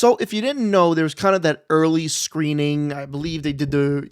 So if you didn't know, there was kind of that early screening. I believe they did the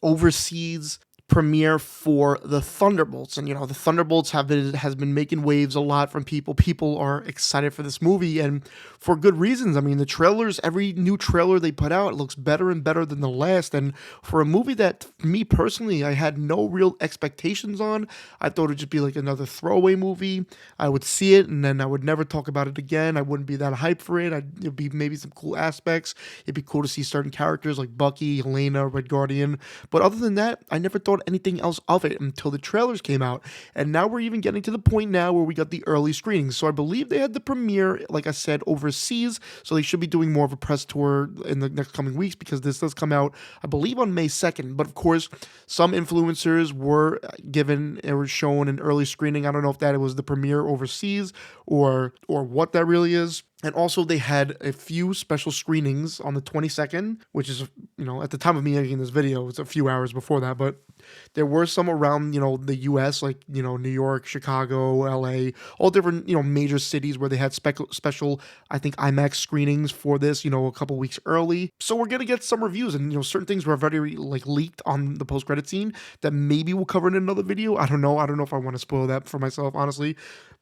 overseas premiere for the Thunderbolts, and the Thunderbolts has been making waves a lot from people. People are excited for this movie, and for good reasons. I mean, the trailers, every new trailer they put out, looks better and better than the last. And for a movie that, me personally, I had no real expectations on, I thought it'd just be like another throwaway movie. I would see it and then I would never talk about it again. I wouldn't be that hyped for it. It'd be maybe some cool aspects. It'd be cool to see certain characters like Bucky, Helena, Red Guardian. But other than that, I never thought anything else of it until the trailers came out. And now we're even getting to the point now where we got the early screenings. So I believe they had the premiere, like I said, overseas. So they should be doing more of a press tour in the next coming weeks, because this does come out, I believe, on May 2nd. But of course, some influencers were shown an early screening. I don't know if that was the premiere overseas or what that really is. And also they had a few special screenings on the 22nd, which is, at the time of me making this video, it's a few hours before that, but there were some around, the US, like, New York, Chicago, LA, all different, major cities where they had special, I think, IMAX screenings for this, a couple weeks early. So we're going to get some reviews, and, certain things were very, leaked on the post-credit scene that maybe we'll cover in another video. I don't know if I want to spoil that for myself, honestly.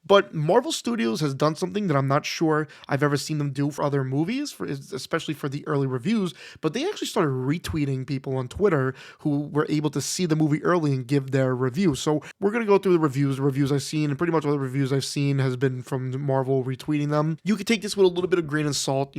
But Marvel Studios has done something that I'm not sure I've ever seen them do for other movies, especially for the early reviews. But they actually started retweeting people on Twitter who were able to see the movie early and give their review. So we're going to go through the reviews I've seen, and pretty much all the reviews I've seen has been from Marvel retweeting them. You can take this with a little bit of grain of salt.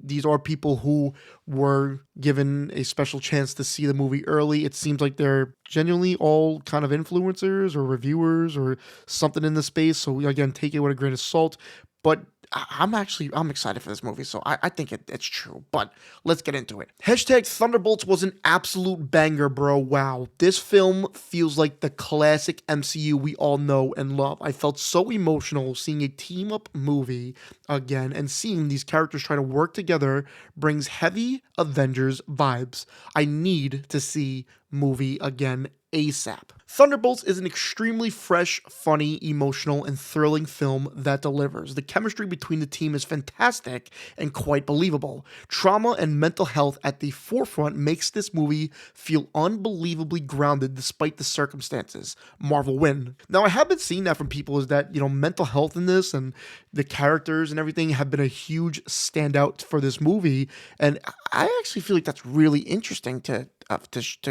These are people who were given a special chance to see the movie early. It seems like they're genuinely all kind of influencers or reviewers or something in the space. So again, take it with a grain of salt. But I'm excited for this movie, so I think it's true. But let's get into it. #Thunderbolts was an absolute banger, bro. Wow. This film feels like the classic MCU we all know and love. I felt so emotional seeing a team-up movie again, and seeing these characters try to work together brings heavy Avengers vibes. I need to see movie again ASAP. Thunderbolts is an extremely fresh, funny, emotional, and thrilling film that delivers. The chemistry between the team is fantastic and quite believable. Trauma and mental health at the forefront makes this movie feel unbelievably grounded despite the circumstances. Marvel win. Now, I have been seeing that from people, is that, mental health in this and the characters and everything have been a huge standout for this movie. And I actually feel like that's really interesting to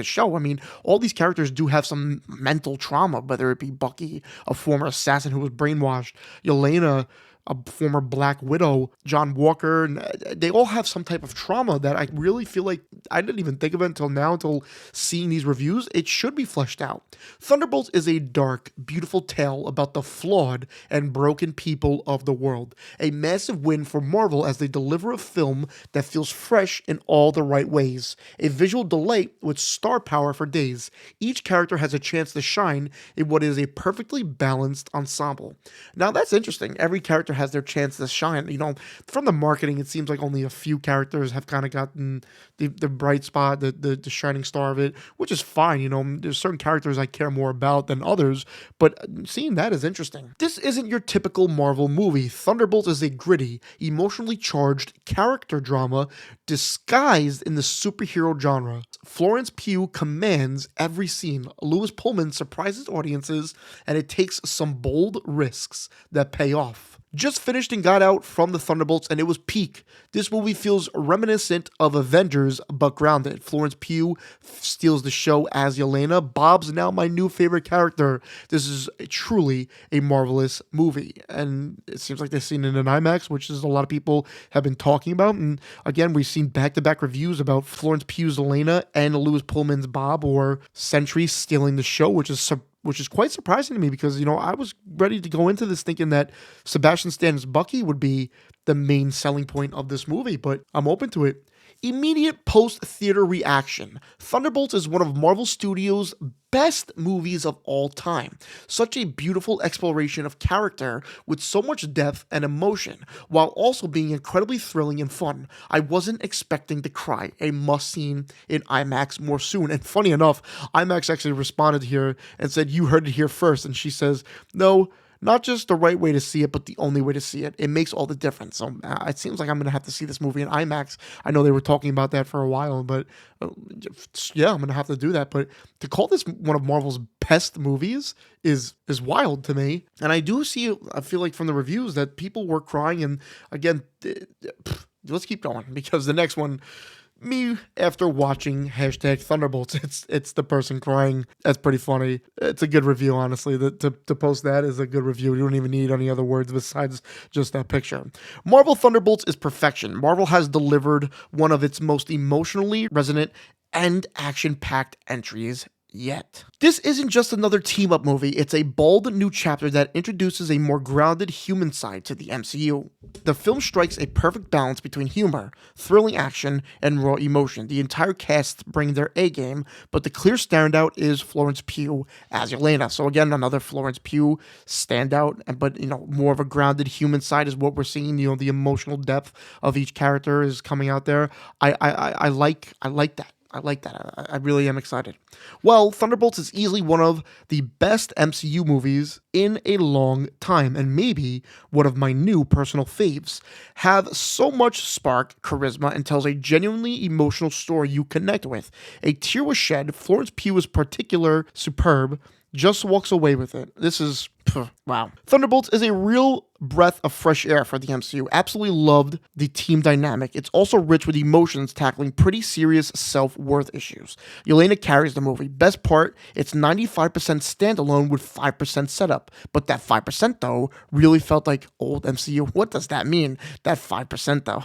show. I mean, all these characters do have some mental trauma, whether it be Bucky, a former assassin who was brainwashed, Yelena, a former Black Widow, John Walker, and they all have some type of trauma that I really feel like I didn't even think of it until now, until seeing these reviews. It should be fleshed out. Thunderbolts is a dark, beautiful tale about the flawed and broken people of the world. A massive win for Marvel as they deliver a film that feels fresh in all the right ways. A visual delight with star power for days. Each character has a chance to shine in what is a perfectly balanced ensemble. Now that's interesting. Every character has their chance to shine. From the marketing, it seems like only a few characters have kind of gotten the bright spot, the shining star of it, which is fine. There's certain characters I care more about than others, but seeing that is interesting. This isn't your typical Marvel movie. Thunderbolts is a gritty, emotionally charged character drama disguised in the superhero genre. Florence Pugh commands every scene. Lewis Pullman surprises audiences, and it takes some bold risks that pay off. Just finished and got out from the Thunderbolts, and it was peak. This movie feels reminiscent of Avengers, but grounded. Florence Pugh steals the show as Yelena. Bob's now my new favorite character. This is truly a marvelous movie, and it seems like they've seen it in IMAX, which is a lot of people have been talking about. And again, we've seen back-to-back reviews about Florence Pugh's Yelena and Lewis Pullman's Bob, or Sentry, stealing the show, which is quite surprising to me, because, I was ready to go into this thinking that Sebastian Stan's Bucky would be the main selling point of this movie, but I'm open to it. Immediate post-theater reaction. Thunderbolts is one of Marvel Studios' best movies of all time. Such a beautiful exploration of character with so much depth and emotion, while also being incredibly thrilling and fun. I wasn't expecting to cry. A must-see in IMAX more soon. And funny enough, IMAX actually responded here and said, "You heard it here first." And she says, "No, Not just the right way to see it, but the only way to see it. It makes all the difference. So it seems like I'm going to have to see this movie in IMAX. I know they were talking about that for a while, but uh, yeah, I'm going to have to do that. But to call this one of Marvel's best movies is wild to me. And I do see, I feel like from the reviews that people were crying. And again, let's keep going because the next one, me after watching hashtag Thunderbolts, it's the person crying. That's pretty funny. It's a good review, honestly. To post that is a good review. You don't even need any other words besides just that picture. Marvel Thunderbolts is perfection. Marvel has delivered one of its most emotionally resonant and action-packed entries yet. This isn't just another team-up movie, it's a bold new chapter that introduces a more grounded human side to the MCU. The film strikes a perfect balance between humor, thrilling action, and raw emotion. The entire cast bring their A-game, but the clear standout is Florence Pugh as Yelena. So again, another Florence Pugh standout, but more of a grounded human side is what we're seeing. The emotional depth of each character is coming out there. I like that. I like that. I really am excited. Well, Thunderbolts is easily one of the best MCU movies in a long time, and maybe one of my new personal faves. Have so much spark, charisma, and tells a genuinely emotional story you connect with. A tear was shed. Florence Pugh was particular superb. Just walks away with it. This is wow. Thunderbolts is a real breath of fresh air for the MCU. Absolutely loved the team dynamic. It's also rich with emotions tackling pretty serious self-worth issues. Yelena carries the movie. Best part, it's 95% standalone with 5% setup. But that 5% though really felt like old MCU. What does that mean? That 5% though.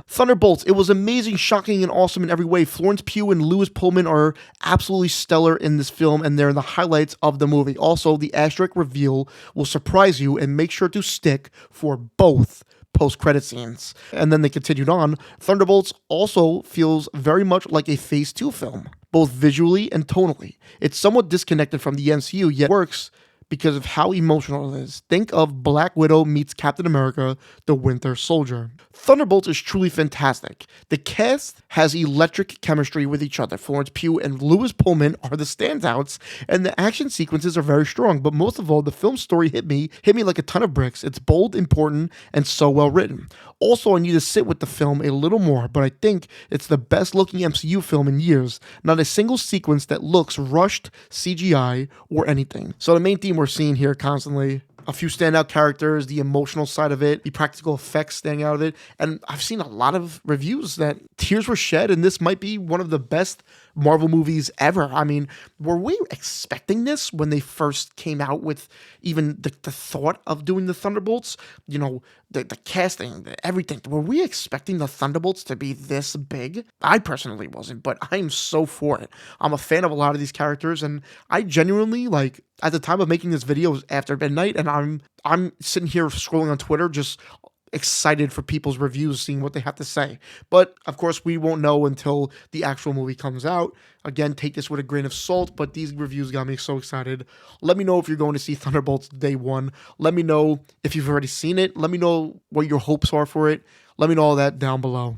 Thunderbolts, it was amazing, shocking, and awesome in every way. Florence Pugh and Lewis Pullman are absolutely stellar in this film, and they're the highlights of the movie. Also, the asterisk reveal will surprise you, and make sure to stick for both post-credit scenes. And then they continued on. Thunderbolts also feels very much like a Phase 2 film, both visually and tonally. It's somewhat disconnected from the MCU, yet works because of how emotional it is. Think of Black Widow meets Captain America, the Winter Soldier. Thunderbolts is truly fantastic. The cast has electric chemistry with each other. Florence Pugh and Lewis Pullman are the standouts, and the action sequences are very strong. But most of all, the film story hit me like a ton of bricks. It's bold, important, and so well written. Also, I need to sit with the film a little more, but I think it's the best looking MCU film in years. Not a single sequence that looks rushed, CGI, or anything. So the main theme we're seeing here constantly, a few standout characters, the emotional side of it, the practical effects standing out of it. And I've seen a lot of reviews that tears were shed, and this might be one of the best Marvel movies ever. I mean, were we expecting this when they first came out with even the thought of doing the Thunderbolts? The casting, everything. Were we expecting the Thunderbolts to be this big? I personally wasn't, but I'm so for it. I'm a fan of a lot of these characters, and I genuinely, at the time of making this video, it was after midnight, and I'm sitting here scrolling on Twitter just excited for people's reviews, seeing what they have to say. But of course, we won't know until the actual movie comes out. Again, take this with a grain of salt, but these reviews got me so excited. Let me know if you're going to see Thunderbolts day one. Let me know if you've already seen it. Let me know what your hopes are for it. Let me know all that down below.